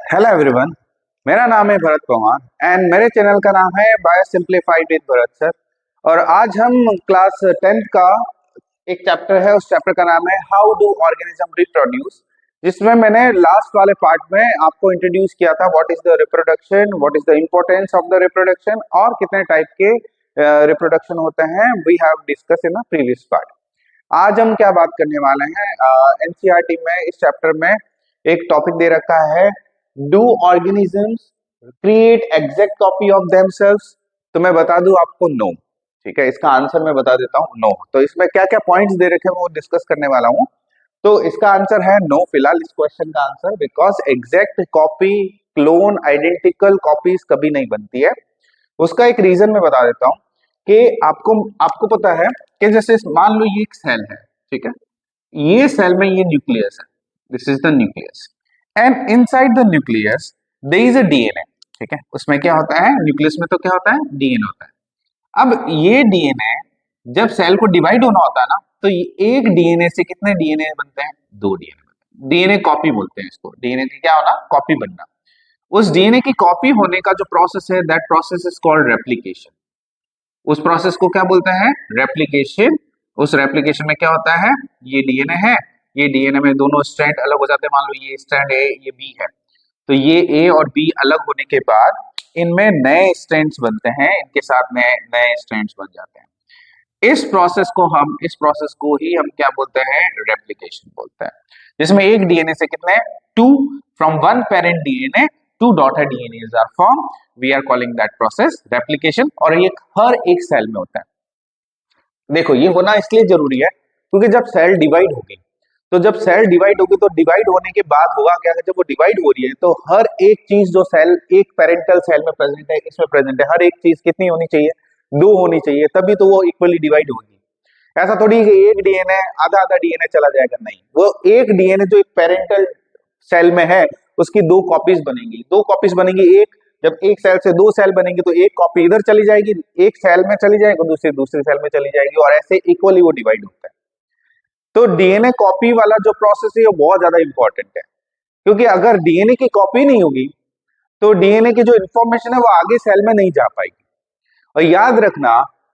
Hello everyone, मेरा नाम है भरत पवार एंड मेरे चैनल का नाम है bio simplified with Bharat sir. और आज हम क्लास 10th का एक चैप्टर है, उस चैप्टर का नाम है हाउ डू ऑर्गेनिज्म रिप्रोड्यूस, जिसमें मैंने लास्ट वाले पार्ट में आपको इंट्रोड्यूस किया था what is the reproduction, what is the importance of the reproduction और कितने टाइप के रिप्रोडक्शन होते हैं। We have discuss in the previous part. आज हम क्या बात करने वाले हैं, एनसीईआरटी में इस चैप्टर में एक टॉपिक दे रखा है, do organisms create exact copy of themselves. तो मैं बता दूं आपको नो, ठीक है, इसका आंसर मैं बता देता हूं नो। तो इसमें क्या क्या पॉइंट्स दे रखे हैं वो डिस्कस करने वाला हूं। तो इसका आंसर है नो फिलहाल इस क्वेश्चन का answer, because exact copy, clone, identical copies कभी नहीं बनती है। उसका एक रीजन मैं बता देता हूं कि आपको पता है कि जैसे मान लो ये एक सेल है, ठीक है, ये सेल में ये न्यूक्लियस है, this is the nucleus and inside the nucleus there is a DNA, ठीक है। उसमें क्या होता है, न्यूक्लियस में तो क्या होता है, डीएनए होता है। अब ये डीएनए जब सेल को डिवाइड होना होता है ना, तो एक डीएनए से कितने डीएनए बनते हैं, दो डीएनए। डीएनए कॉपी बोलते हैं इसको, डीएनए की क्या होना, कॉपी बनना। उस डीएनए की कॉपी होने का जो प्रोसेस है, that process is called replication. उस प्रोसेस को क्या बोलते हैं, रेप्लिकेशन। उस रेप्लिकेशन में क्या होता है, ये डीएनए है, ये डीएनए में दोनों स्ट्रैंड अलग हो जाते हैं। मान लो ये स्ट्रैंड ए, ये बी है, तो ये ए और बी अलग होने के बाद इनमें नए स्ट्रैंड्स बनते हैं, इनके साथ नए नए स्ट्रैंड्स बन जाते हैं। इस प्रोसेस को ही हम क्या बोलते हैं, रेप्लिकेशन बोलते हैं। जिसमें एक डीएनए से कितने, two, from one parent DNA to daughter DNAs are form, we are calling that process replication. और ये हर एक सेल में होता है। देखो ये होना इसलिए जरूरी है क्योंकि जब सेल डिवाइड होगी, तो जब सेल डिवाइड होगी तो डिवाइड होने के बाद होगा क्या, जब वो डिवाइड हो रही है तो हर एक चीज जो सेल एक पेरेंटल सेल में प्रेजेंट है, इसमें प्रेजेंट है, हर एक चीज कितनी होनी चाहिए, दो होनी चाहिए, तभी तो वो इक्वली डिवाइड होगी। ऐसा थोड़ी कि एक डीएनए आधा आधा डीएनए चला जाएगा, नहीं, वो एक डीएनए जो एक पेरेंटल सेल में है उसकी दो कॉपीज बनेंगी, दो कॉपीज बनेंगी। एक जब एक सेल से दो सेल बनेंगे तो एक कॉपी इधर चली जाएगी, एक सेल में चली जाएगी, दूसरी दूसरे सेल में चली जाएगी, और ऐसे इक्वली वो डिवाइड होता है। तो डीएनए कॉपी वाला जो प्रोसेस है वो बहुत ज्यादा इंपॉर्टेंट है, क्योंकि अगर डीएनए की कॉपी नहीं होगी तो डीएनए की जो इंफॉर्मेशन है वो आगे सेल में नहीं जा पाएगी। और याद रखना,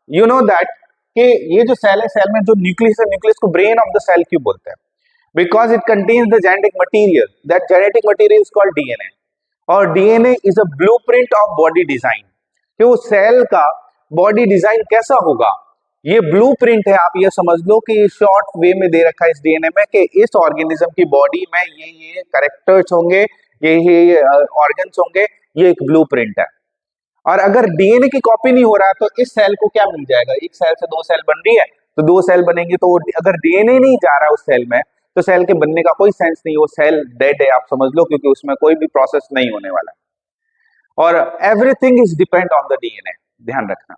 यू नो दैट कि ये जो सेल है, सेल में जो न्यूक्लियस है, न्यूक्लियस को ब्रेन ऑफ द सेल क्यों बोलते हैं, because it contains the genetic material, that genetic material is called DNA. और DNA is a blueprint of body design, कि वो सेल का बॉडी डिजाइन कैसा होगा, ये ब्लूप्रिंट है। आप ये समझ लो कि ये शॉर्ट वे में दे रखा है इस डीएनए में कि इस ऑर्गेनिज्म की बॉडी में ये कैरेक्टर्स होंगे, ये ऑर्गन्स होंगे, ये एक ब्लूप्रिंट है। और अगर डीएनए की कॉपी नहीं हो रहा है तो इस सेल को क्या मिल जाएगा, एक सेल से दो सेल बन रही है तो दो सेल बनेंगे, तो अगर डीएनए नहीं जा रहा है उस सेल में तो सेल के बनने का कोई सेंस नहीं, वो सेल डेड है, आप समझ लो, क्योंकि उसमें कोई भी प्रोसेस नहीं होने वाला है। और everything is depend on the DNA, ध्यान रखना,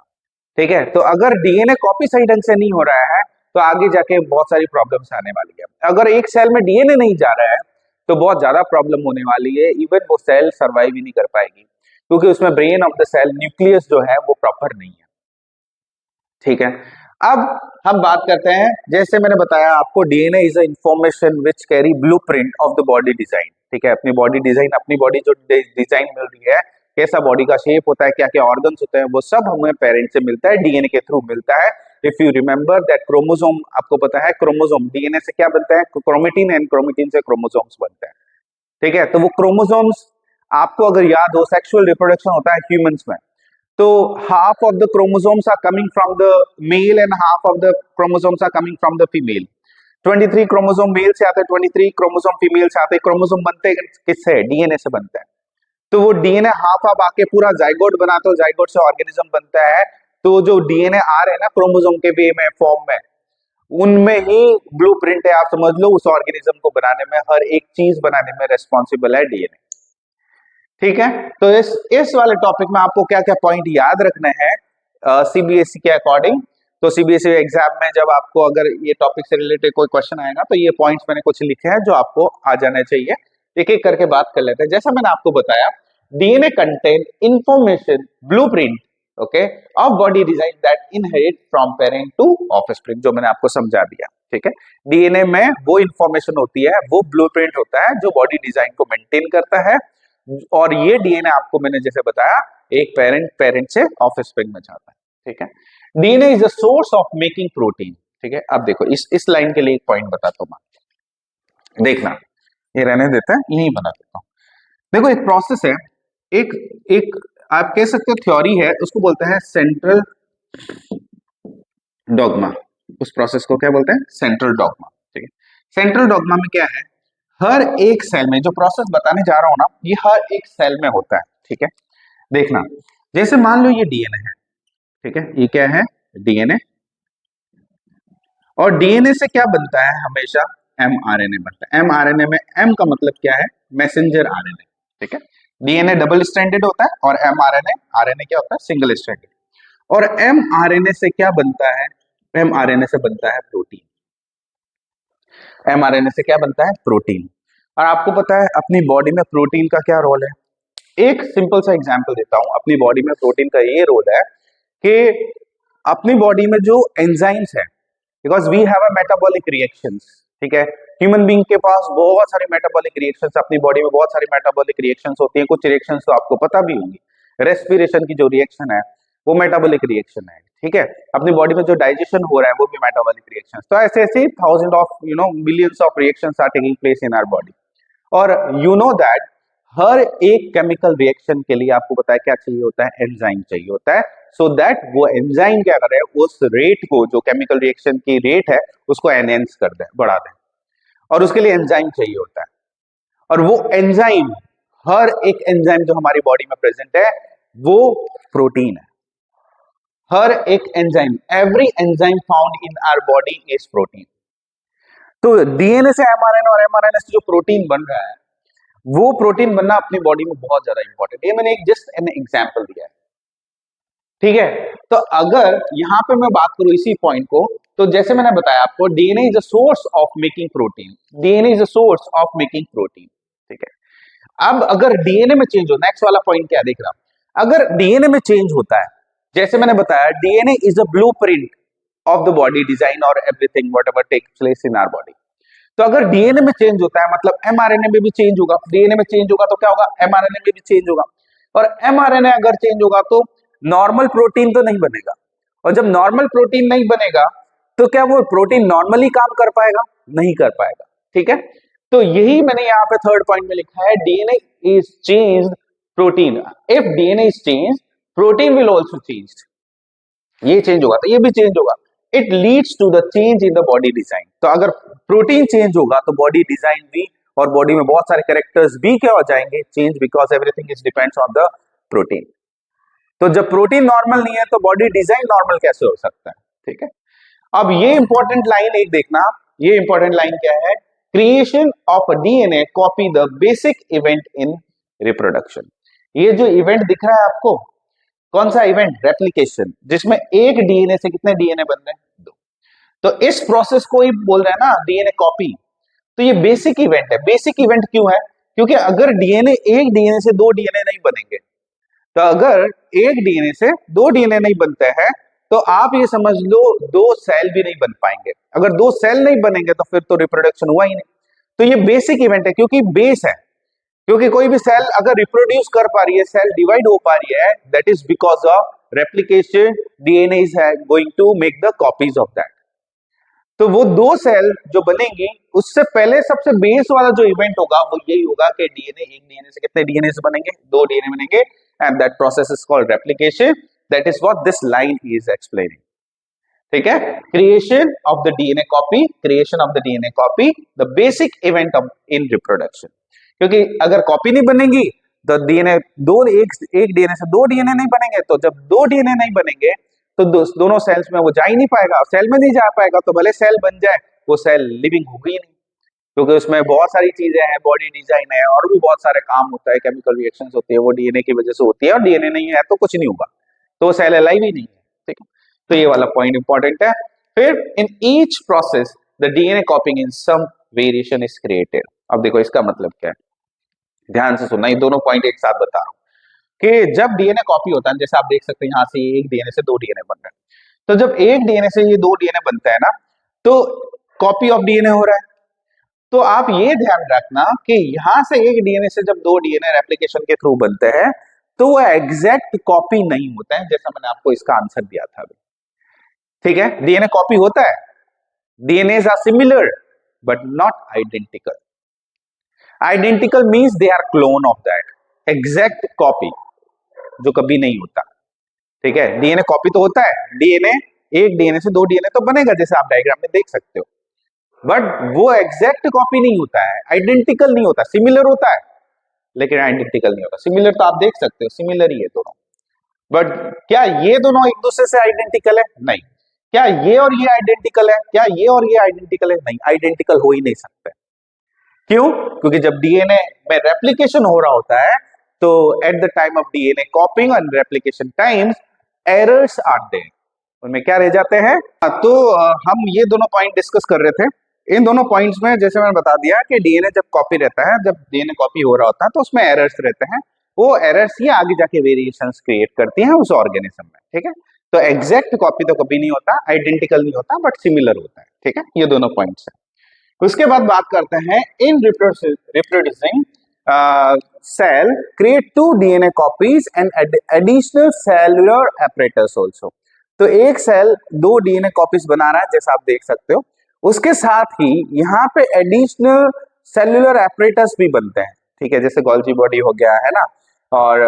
ठीक है। तो अगर डीएनए कॉपी सही ढंग से नहीं हो रहा है तो आगे जाके बहुत सारी प्रॉब्लम्स आने वाली है। अगर एक सेल में डीएनए नहीं जा रहा है तो बहुत ज्यादा प्रॉब्लम होने वाली है, इवन वो सेल सर्वाइव ही नहीं कर पाएगी, क्योंकि उसमें brain of the cell, nucleus जो है वो प्रॉपर नहीं है, ठीक है। अब हम बात करते हैं, जैसे मैंने बताया आपको, DNA is a information which carry blueprint of the body design, ठीक है। अपनी बॉडी डिजाइन, अपनी बॉडी जो डिजाइन मिल रही है, कैसा बॉडी का शेप होता है, क्या क्या ऑर्गन्स होते हैं, वो सब हमें पेरेंट से मिलता है, डीएनए के थ्रू मिलता है। If you remember that chromosome, आपको पता है क्रोमोसोम डीएनए से क्या बनता है, क्रोमेटिन, एंड क्रोमेटिन से क्रोमोसोम्स बनते हैं, ठीक है। तो वो क्रोमोसोम्स आपको अगर याद हो, सेक्सुअल रिप्रोडक्शन होता है ह्यूमंस में, तो half of the chromosomes are coming from the male and half of the chromosomes are coming from the female. 23 chromosome male से आते हैं, 23 क्रोमोसोम फीमेल से आते हैं। क्रोमोसोम बनते हैं किससे, डीएनए से बनते हैं। तो वो डीएनए हाफ हाफ आके पूरा जाइगोट बनाते हो, जाइगोट से ऑर्गेनिज्म बनता है। तो जो डीएनए आ रहे हैं ना क्रोमोसोम के वे में, फॉर्म में, उनमें ही ब्लूप्रिंट है, आप समझ लो, उस ऑर्गेनिज्म को बनाने में, हर एक चीज बनाने में रेस्पॉन्सिबल है डीएनए, ठीक है। तो इस वाले टॉपिक में आपको क्या क्या पॉइंट याद रखने हैं सीबीएसई के अकॉर्डिंग। तो सीबीएसई एग्जाम में जब आपको अगर ये टॉपिक से रिलेटेड कोई क्वेश्चन आएगा तो ये पॉइंट्स मैंने कुछ लिखे हैं जो आपको आ जाने चाहिए। एक एक करके बात कर लेते हैं। जैसा मैंने आपको बताया, DNA contain information, blueprint, okay, of body design that inherit from parent to offspring, जो मैंने आपको समझा दिया, ठीक है। डीएनए में वो इंफॉर्मेशन होती है, वो ब्लूप्रिंट होता है जो बॉडी डिजाइन को मेंटेन करता है, और ये डीएनए आपको मैंने जैसे बताया एक पेरेंट से ऑफस्प्रिंग में जाता है, ठीक है। DNA is a source of making protein, ठीक है। अब देखो इस लाइन के लिए एक पॉइंट बताता हूं मैं, देखना, ये रहने देते हैं, यही बना देता हूं। देखो एक प्रोसेस है, एक एक आप कह सकते हो थ्योरी है, उसको बोलते हैं सेंट्रल डॉगमा। उस प्रोसेस को क्या बोलते हैं? सेंट्रल डॉगमा, ठीक है। सेंट्रल डॉगमा में क्या है, हर एक सेल में जो प्रोसेस बताने जा रहा हूं ना, ये हर एक सेल में होता है, ठीक है। देखना, जैसे मान लो ये डीएनए है, ठीक है, ये क्या है? डीएनए। और डीएनए से क्या बनता है? हमेशा एमआरएनए बनता है। एमआरएनए में एम का मतलब क्या है? मैसेंजर आरएनए, ठीक है। डीएनए डबल स्ट्रैंडेड होता है और एमआरएनए आरएनए क्या होता है? Single stranded. और एमआरएनए से क्या बनता है? एमआरएनए से बनता है प्रोटीन। एमआरएनए से क्या बनता है? प्रोटीन। और आपको पता है अपनी बॉडी में प्रोटीन का क्या रोल है? एक सिंपल सा एग्जांपल देता हूं। अपनी बॉडी में प्रोटीन का ये रोल है कि अपनी बॉडी में जो एंजाइम्स है, because we have a metabolic reactions, ठीक है। ह्यूमन बीइंग के पास बहुत सारी मेटाबॉलिक रिएक्शंस, अपनी बॉडी में बहुत सारी मेटाबॉलिक रिएक्शंस होती हैं। कुछ रिएक्शंस तो आपको पता भी होंगी। रेस्पिरेशन की जो रिएक्शन है वो मेटाबॉलिक रिएक्शन है, ठीक है। अपनी बॉडी में जो डाइजेशन हो रहा है वो भी मेटाबॉलिक रिएक्शन। तो ऐसे ऐसे thousand of millions of reactions are taking place in our body. और यू नो दैट हर एक केमिकल रिएक्शन के लिए आपको पता है क्या चाहिए होता है? एंजाइम चाहिए होता है। सो दैट वो एंजाइम क्या कर रहा है? उस रेट को, जो केमिकल रिएक्शन की रेट है, उसको एनहेंस कर दे, बढ़ा दे। और उसके लिए एंजाइम चाहिए होता है। और वो एंजाइम, हर एक एंजाइम जो हमारी बॉडी में प्रेजेंट है वो प्रोटीन है। हर एक enzyme, every enzyme found in our body is protein. तो डीएनए से एमआरएनए और एमआरएनए से जो प्रोटीन बन रहा है, वो प्रोटीन बनना अपनी बॉडी में बहुत ज्यादा इंपॉर्टेंट है। ये मैंने एक जस्ट एन एग्जांपल दिया है, ठीक है। तो अगर यहां पे मैं बात करूं इसी पॉइंट को, तो जैसे मैंने बताया आपको, DNA is a source of making protein. DNA is a source of making protein, ठीक है। अब अगर डीएनए में चेंज हो, नेक्स्ट वाला पॉइंट क्या देख रहा हूं, अगर डीएनए में चेंज होता है, जैसे मैंने बताया DNA is a blueprint of the body design और everything whatever takes place in our body. तो अगर डीएनए में चेंज होता है मतलब एमआरएनए में भी चेंज होगा। डीएनए में चेंज होगा तो क्या होगा? एमआरएनए में भी चेंज होगा। और एमआरएनए अगर चेंज होगा तो नॉर्मल प्रोटीन तो नहीं बनेगा। और जब नॉर्मल प्रोटीन नहीं बनेगा तो क्या वो प्रोटीन नॉर्मली काम कर पाएगा? नहीं कर पाएगा, ठीक है। तो यही मैंने यहाँ पे थर्ड पॉइंट में लिखा है, DNA is changed protein. If DNA is changed, protein will also changed. ये चेंज होगा तो ये भी चेंज होगा। It leads to the change in the body design. तो अगर प्रोटीन चेंज होगा तो बॉडी डिजाइन भी, और बॉडी में बहुत सारे कैरेक्टर्स भी क्या हो जाएंगे? Change, because everything is depends on the protein. तो जब प्रोटीन नॉर्मल नहीं है तो बॉडी डिजाइन नॉर्मल कैसे हो सकता है? ठीक है। अब ये इंपॉर्टेंट लाइन एक देखना, ये इंपॉर्टेंट लाइन क्या है? Creation of a DNA copy the basic event in reproduction. ये जो इवेंट दिख रहा है आपको, कौन सा इवेंट? रेप्लिकेशन, जिसमें एक डीएनए से कितने डीएनए बन रहे हैं? 2। तो इस प्रोसेस को ही बोल रहे हैं ना डीएनए कॉपी। तो ये बेसिक इवेंट है। बेसिक इवेंट क्यों है? क्योंकि अगर डीएनए, एक डीएनए से 2 डीएनए नहीं बनेंगे, तो अगर एक डीएनए से 2 डीएनए नहीं बनते हैं तो आप ये समझ लो 2 सेल भी नहीं बन पाएंगे। अगर 2 सेल नहीं बनेंगे तो फिर तो रिप्रोडक्शन हुआ ही नहीं। तो ये बेसिक इवेंट है, क्योंकि बेस है। क्योंकि कोई भी सेल अगर रिप्रोड्यूस कर पा रही है, सेल डिवाइड हो पा रही है, that is because of replication. DNA is going to make the copies of that. तो वो 2 सेल जो बनेंगी, उससे पहले सबसे बेस वाला जो इवेंट होगा वो यही होगा कि डीएनए, एक डीएनए से कितने डीएनए बनेंगे? 2 डीएनए बनेंगे, and that process is called replication. That is what this line is explaining, ठीक है। Creation of the DNA copy, creation of the DNA copy, the basic event of in reproduction. क्योंकि अगर copy नहीं बनेगी तो DNA एक DNA से 2 DNA नहीं बनेंगे। तो जब 2 डीएनए नहीं बनेंगे तो दोनों सेल्स में वो जा ही नहीं पाएगा। सेल में नहीं जा पाएगा तो भले सेल बन जाए, वो सेल लिविंग होगी ही नहीं, क्योंकि उसमें बहुत सारी चीजें हैं, बॉडी डिजाइन है और भी बहुत सारे काम होता है, केमिकल रिएक्शंस होती है, वो डीएनए की वजह से होती है। और डीएनए नहीं है तो कुछ नहीं होगा, तो वो सेल अलाइव ही नहीं है, ठीक है। तो ये वाला पॉइंट इंपॉर्टेंट है। फिर in each process the DNA copying in some variation is created. अब देखो इसका मतलब क्या है, ध्यान से सुनना, ये दोनों पॉइंट एक साथ बता रहा हूं कि जब डीएनए कॉपी होता है, जैसे आप देख सकते हैं यहां से एक डीएनए से 2 डीएनए बन रहे हैं। तो जब एक डीएनए से ये 2 डीएनए बनता है ना, तो कॉपी ऑफ डीएनए हो रहा है। तो आप ये ध्यान रखना कि यहां से एक डीएनए से जब दो डीएनए रेप्लिकेशन के थ्रू बनते हैं तो वो एग्जैक्ट कॉपी नहीं होता है, जैसा मैंने आपको इसका आंसर दिया था अभी। ठीक है, डीएनए कॉपी होता है, DNA are similar but not identical. Identical means they are clone of that, exact copy जो कभी नहीं होता। ठीक है, डीएनए कॉपी तो होता है, डीएनए एक डीएनए से दो डीएनए तो बनेगा जैसे आप डायग्राम में देख सकते हो, बट वो एग्जैक्ट कॉपी नहीं होता है, आइडेंटिकल नहीं होता, सिमिलर होता है लेकिन आइडेंटिकल नहीं होता। सिमिलर तो आप देख सकते हो, सिमिलर ही है दोनों, बट क्या ये दोनों एक दूसरे से आइडेंटिकल है? नहीं। क्या ये और ये आइडेंटिकल है? क्या ये और ये आइडेंटिकल है? नहीं, आइडेंटिकल हो ही नहीं सकते। क्यों? क्योंकि जब डीएनए में रेप्लिकेशन हो रहा होता है तो at the time of DNA copying and replication times errors are there, उनमें क्या रह जाते हैं? तो हम ये दोनों पॉइंट डिस्कस कर रहे थे। इन दोनों पॉइंट्स में जैसे मैंने बता दिया कि डीएनए जब कॉपी रहता है, जब डीएनए कॉपी हो रहा होता है तो उसमें एरर्स रहते हैं, वो एरर्स ही आगे जाके वेरिएशंस क्रिएट करती हैं उस ऑर्गेनिज्म में। ठीक है, तो एग्जैक्ट कॉपी तो कभी नहीं होता, आइडेंटिकल नहीं होता, बट सिमिलर होता है। ठीक है, ये दोनों पॉइंट्स है। उसके बाद बात करते हैं in reproducing cell create two DNA copies and additional cellular apparatus also. तो एक सेल दो डीएनए कॉपीज बना रहा है जैसा आप देख सकते हो, उसके साथ ही यहाँ पे एडिशनल सेलुलर apparatus भी बनते हैं। ठीक है, जैसे गोल्जी बॉडी हो गया है ना, और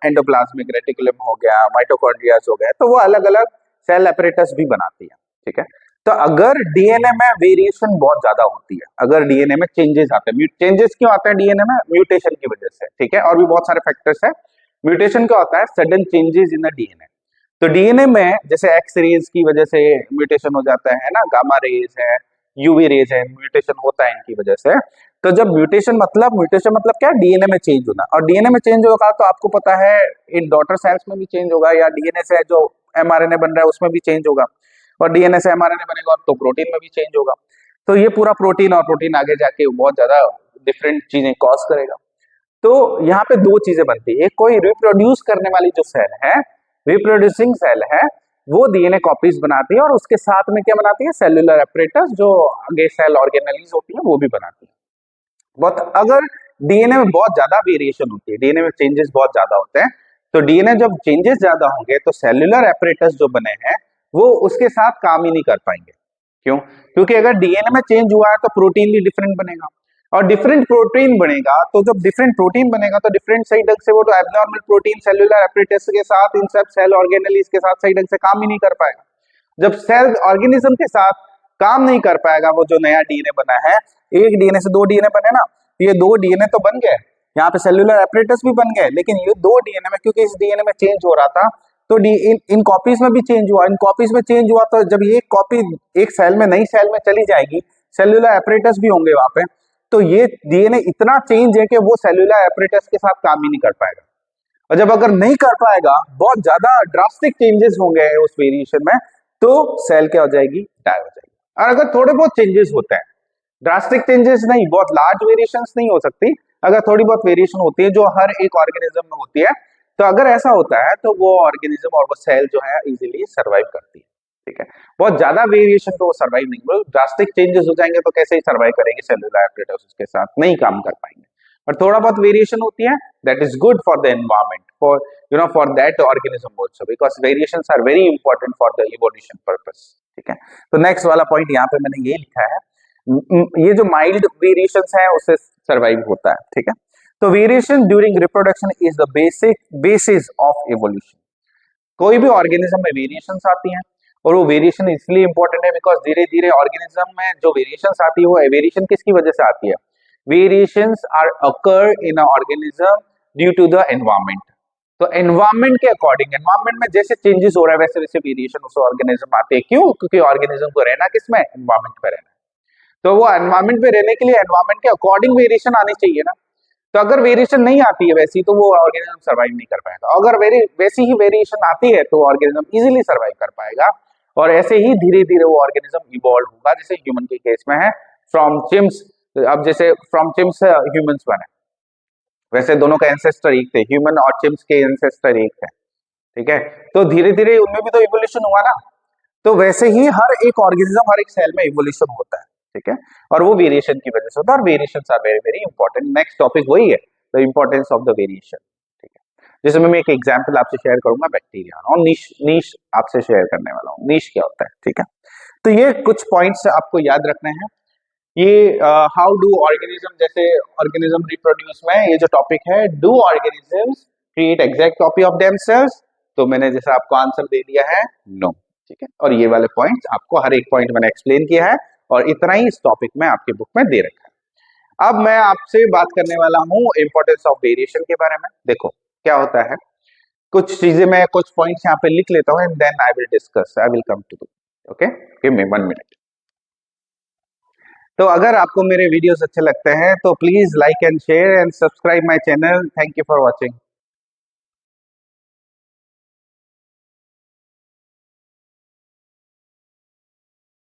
एंडोप्लाज्मिक रेटिकुलम हो गया, माइटोकॉन्ड्रियाज हो गया, तो वो अलग अलग सेल apparatus भी बनाती है। ठीक है, तो अगर डीएनए में वेरिएशन बहुत ज्यादा होती है, अगर डीएनए में चेंजेस आते हैं, चेंजेस क्यों आते हैं डीएनए में? म्यूटेशन की वजह से। ठीक है, और भी बहुत सारे फैक्टर्स है। म्यूटेशन क्या होता है? Sudden changes in the DNA. तो डीएनए में जैसे एक्स रेज की वजह से म्यूटेशन हो जाता है ना, गामा रेज है, यूवी रेज है, म्यूटेशन होता है इनकी वजह से। तो जब म्यूटेशन मतलब क्या? डीएनए में चेंज होना, और डीएनए में चेंज होगा तो आपको पता है इन डॉटर सेल्स में भी चेंज होगा, या डीएनए से जो एमआरएनए बन रहा है उसमें भी चेंज होगा, और डीएनए से एमआरएनए बनेगा तो प्रोटीन में भी चेंज होगा। तो ये पूरा प्रोटीन और प्रोटीन आगे जाके बहुत ज्यादा डिफरेंट चीजें कॉज करेगा। तो यहाँ पे दो चीजें बनती है, एक कोई रिप्रोड्यूस करने वाली जो सेल है, रिप्रोड्यूसिंग सेल है, वो डीएनए कॉपीज बनाती है, और उसके साथ में क्या बनाती है? सेलुलर apparatus, जो आगे सेल ऑर्गेनेलीज होती है वो भी बनाती है। बहुत अगर डीएनए में बहुत ज्यादा वेरिएशन होती है, डीएनए में चेंजेस बहुत ज्यादा होते हैं, तो डीएनए जब चेंजेस ज्यादा होंगे तो सेलुलर apparatus जो बने हैं वो उसके साथ काम ही नहीं कर पाएंगे। क्यों? क्योंकि अगर डीएनए में चेंज हुआ है तो प्रोटीन भी डिफरेंट बनेगा, और डिफरेंट प्रोटीन बनेगा, तो जब डिफरेंट प्रोटीन बनेगा तो डिफरेंट सही ढंग से वो तो एब्नॉर्मल प्रोटीन सेलुलर apparatus के साथ, इन सब सेल ऑर्गेनेलीज के साथ सही ढंग से काम ही नहीं कर पाएगा। जब सेल ऑर्गेनिज्म के साथ काम नहीं कर पाएगा, वो जो नया डीएनए बना है, एक डीएनए से दो डीएनए बने ना, ये दो डीएनए तो बन गए, यहाँ पे सेलुलर apparatus भी बन गए, लेकिन ये दो डीएनए में, क्योंकि इस डीएनए में चेंज हो रहा था तो इन कॉपीज में भी चेंज हुआ, इन कॉपीज में चेंज हुआ, तो जब ये कॉपी एक सेल में, नई सेल में चली जाएगी, सेलुलर apparatus भी होंगे वहां पे, तो ये डीएनए इतना चेंज है कि वो सेलुलर apparatus के साथ काम ही नहीं कर पाएगा। और जब अगर नहीं कर पाएगा, बहुत ज्यादा ड्रास्टिक चेंजेस होंगे उस वेरिएशन में, तो सेल क्या हो जाएगी? डाई हो जाएगी। और अगर थोड़े बहुत चेंजेस होते हैं, ड्रास्टिक चेंजेस नहीं, बहुत लार्ज वेरिएशंस नहीं हो सकती, अगर थोड़ी बहुत वेरिएशन होती है जो हर एक ऑर्गेनिज्म में होती है, तो अगर ऐसा होता है तो वो ऑर्गेनिज्म और वो सेल जो है इजीली सर्वाइव करती है। ठीक है, बहुत ज्यादा वेरिएशन तो वो सर्वाइव नहीं, मतलब ड्रास्टिक चेंजेस हो जाएंगे तो कैसे ही सर्वाइव करेंगे सेलुलर apparatus उसके साथ, नहीं काम कर पाएंगे। और थोड़ा बहुत वेरिएशन होती है, that is good for the environment, for that organism also, because variations are very important for the evolution purpose. ठीक है, तो नेक्स्ट वाला पॉइंट यहाँ पे मैंने ये लिखा है, ये जो माइल्ड वेरिएशंस है उससे सर्वाइव होता है। ठीक है, तो variation during reproduction is the basis of evolution. कोई भी ऑर्गेनिज्म में वेरिएशंस आती हैं, और वो वेरिएशन इसलिए इंपॉर्टेंट है बिकॉज धीरे धीरे ऑर्गेनिज्म में जो वेरिएशंस आती है, वो वेरिएशन किसकी वजह से आती है? Variations are occur in a organism due to the environment. तो एनवायरमेंट के अकॉर्डिंग, एनवायरमेंट में जैसे चेंजेस हो रहा है वैसे वैसे वेरिएशन उस ऑर्गेनिज्म आते हैं। क्यों? क्योंकि ऑर्गेनिज्म को रहना किसमें? एनवायरमेंट में रहना, तो वो एनवायरमेंट में रहने के लिए एनवायरमेंट के अकॉर्डिंग वेरिएशन आनी चाहिए ना। तो अगर वेरिएशन नहीं आती है वैसी, तो वो ऑर्गेनिज्म सर्वाइव नहीं कर पाएगा। अगर वैसी ही वेरिएशन आती है तो ऑर्गेनिज्म इजीली सर्वाइव कर पाएगा, और ऐसे ही धीरे धीरे वो ऑर्गेनिज्म इवॉल्व होगा, जैसे ह्यूमन के केस में है फ्रॉम चिम्स। अब जैसे फ्रॉम चिम्स ह्यूमंस बने, वैसे दोनों का एंसेस्टर एक थे, ह्यूमन और चिम्स के एंसेस्टर एक है। ठीक है, तो धीरे धीरे उनमें भी तो इवोल्यूशन हुआ ना, तो वैसे ही हर एक ऑर्गेनिज्म, हर एक सेल में इवोल्यूशन होता है। ठीक है, और वो वेरिएशन की वजह से होता है, और variations are very very important. Next topic वही है, the importance of the variation, ठीक है। जैसे मैं एक एग्जांपल आपसे शेयर करूंगा बैक्टीरिया, और नीश नीश आपसे शेयर करने वाला हूँ, नीश क्या होता है, ठीक है। तो ये कुछ पॉइंट्स आपको याद रखने हैं। ये हाउ डू ऑर्गेनिज्म, जैसे ऑर्गेनिज्म रिप्रोड्यूस में ये जो टॉपिक है, do organisms create exact copy of themselves, तो मैंने जैसा आपको आंसर दे दिया है नो, ठीक है। और ये वाले पॉइंट्स आपको हर एक पॉइंट मैंने एक्सप्लेन किया है, और इतना ही इस टॉपिक में आपकी बुक में दे रखा है। अब मैं आपसे बात करने वाला हूँ इंपॉर्टेंस ऑफ वेरिएशन के बारे में। देखो क्या होता है, कुछ चीजें मैं कुछ पॉइंट्स यहाँ पे लिख लेता हूँ, and then I will discuss, I will come to, okay, give me 1 minute. तो अगर आपको मेरे वीडियोस अच्छे लगते हैं तो please like and share and subscribe my channel. Thank you for watching.